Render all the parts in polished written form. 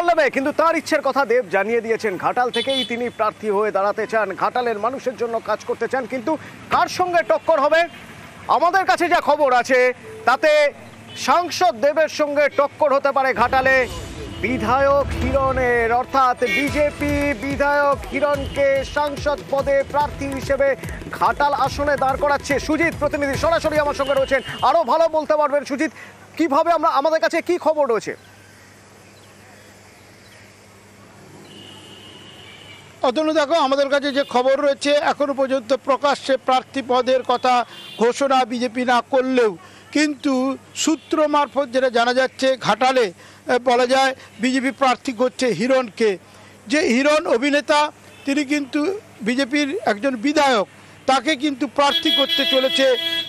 বললামে, কিন্তু তার ইচ্ছের কথা দেব জানিয়ে দিয়েছেন। ঘাটাল থেকেই তিনি প্রার্থী হয়ে দাঁড়াতে চান, ঘাটালের মানুষের জন্য কাজ করতে চান। কিন্তু কার সঙ্গে টক্কর হবে? আমাদের কাছে যা খবর আছে তাতে সাংসদ দেবের সঙ্গে টক্কর হতে পারে ঘাটালে বিধায়ক হিরণের, অর্থাৎ বিজেপি বিধায়ক হিরণকে সাংসদ পদে প্রার্থী হিসেবে ঘাটাল আসনে দাঁড় করাচ্ছে। সুজিত প্রতিনিধি সরাসরি আমার সঙ্গে রয়েছেন, আরো ভালো বলতে পারবেন সুজিত, কিভাবে আমাদের কাছে কি খবর রয়েছে? অতনু, দেখো, আমাদের কাছে যে খবর রয়েছে, এখনো পর্যন্ত প্রকাশ্যে প্রার্থী পদের কথা ঘোষণা বিজেপি না করলেও কিন্তু সূত্র মারফত যেটা জানা যাচ্ছে, ঘাটালে বলা যায় বিজেপি প্রার্থী করছে হিরণকে। যে হিরণ অভিনেতা, তিনি কিন্তু বিজেপির একজন বিধায়ক, তাকে কিন্তু প্রার্থী করতে চলেছে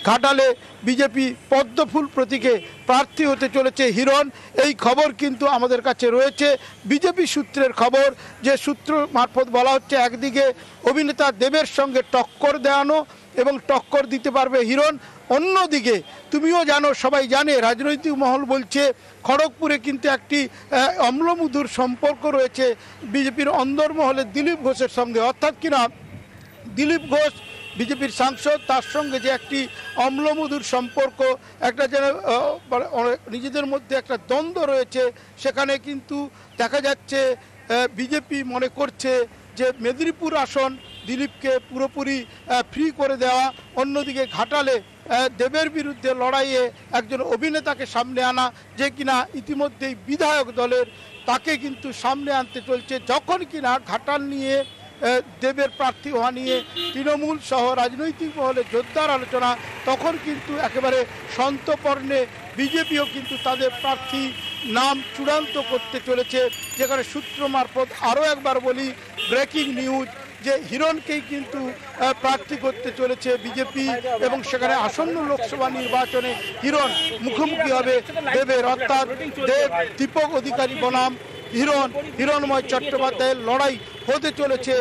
ঘাটালে বিজেপি। পদ্মফুল প্রতীকে প্রার্থী হতে চলেছে হিরণ, এই খবর কিন্তু আমাদের কাছে রয়েছে। বিজেপি সূত্রের খবর, যে সূত্র মারফত বলা হচ্ছে একদিকে অভিনেতা দেবের সঙ্গে টক্কর দেওয়ানো এবং টক্কর দিতে পারবে হিরণ, অন্যদিকে তুমিও জানো, সবাই জানে, রাজনৈতিক মহল বলছে খড়গপুরে কিন্তু একটি অম্লমধুর সম্পর্ক রয়েছে বিজেপির অন্দরমহলে দিলীপ ঘোষের সঙ্গে। অর্থাৎ কিনা দিলীপ ঘোষ বিজেপির সাংসদ, তার সঙ্গে যে একটি অম্লমধুর সম্পর্ক, একটা যেন নিজেদের মধ্যে একটা দ্বন্দ্ব রয়েছে, সেখানে কিন্তু দেখা যাচ্ছে বিজেপি মনে করছে যে মেদিনীপুর আসন দিলীপকে পুরোপুরি ফ্রি করে দেওয়া, অন্যদিকে ঘাটালে দেবের বিরুদ্ধে লড়াইয়ে একজন অভিনেতাকে সামনে আনা, যে কিনা ইতিমধ্যেই বিধায়ক দলের, তাকে কিন্তু সামনে আনতে চলছে। যখন কিনা ঘাটাল নিয়ে দেবের প্রার্থী হওয়া নিয়ে তৃণমূল সহ রাজনৈতিক মহলে জোরদার আলোচনা, তখন কিন্তু একেবারে সন্তপর্ণে বিজেপিও কিন্তু তাদের প্রার্থী নাম চূড়ান্ত করতে চলেছে। যেখানে সূত্র মারফত আরও একবার বলি, ব্রেকিং নিউজ, যে হিরণকেই কিন্তু প্রার্থী করতে চলেছে বিজেপি, এবং সেখানে আসন্ন লোকসভা নির্বাচনে হিরণ মুখোমুখি হবে দেবের, অর্থাৎ দেব দীপক অধিকারী বনাম হিরণ, হিরণময় চট্টোপাধ্যায়ের লড়াই হতে চলেছে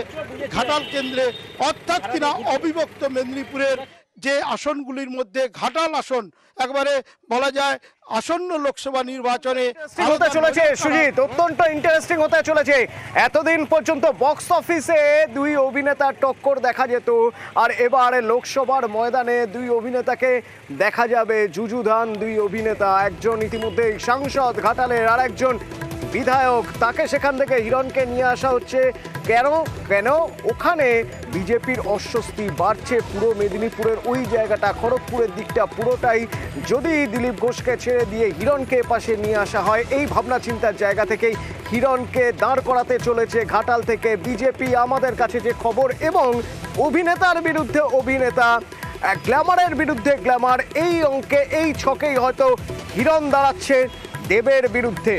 ঘাটাল কেন্দ্রে। অর্থাৎ কিনা অবিভক্ত মেদিনীপুরের যে আসনগুলির মধ্যে ঘাটাল আসন একবারে বলা যায় আসন্ন লোকসভা নির্বাচনে হতে চলেছে। সুজিত, অত্যন্ত ইন্টারেস্টিং হতে চলেছে। এতদিন পর্যন্ত বক্স অফিসে দুই অভিনেতার টক্কর দেখা যেত, আর এবার লোকসভার ময়দানে দুই অভিনেতাকে দেখা যাবে যুযুধান। দুই অভিনেতা, একজন ইতিমধ্যেই সাংসদ ঘাটালের, আর একজন বিধায়ক, তাকে সেখান থেকে হিরণকে নিয়ে আসা হচ্ছে। কেন ওখানে বিজেপির অস্বস্তি বাড়ছে। পুরো মেদিনীপুরের ওই জায়গাটা, খড়গপুরের দিকটা পুরোটাই যদি দিলীপ ঘোষকে ছেড়ে দিয়ে হিরণকে পাশে নিয়ে আসা হয়, এই ভাবনা চিন্তার জায়গা থেকেই হিরণকে দাঁড় করাতে চলেছে ঘাটাল থেকে বিজেপি। আমাদের কাছে যে খবর, এবং অভিনেতার বিরুদ্ধে অভিনেতা, গ্ল্যামারের বিরুদ্ধে গ্ল্যামার, এই অঙ্কে এই ছকেই হয়তো হিরণ দাঁড়াচ্ছে দেবের বিরুদ্ধে।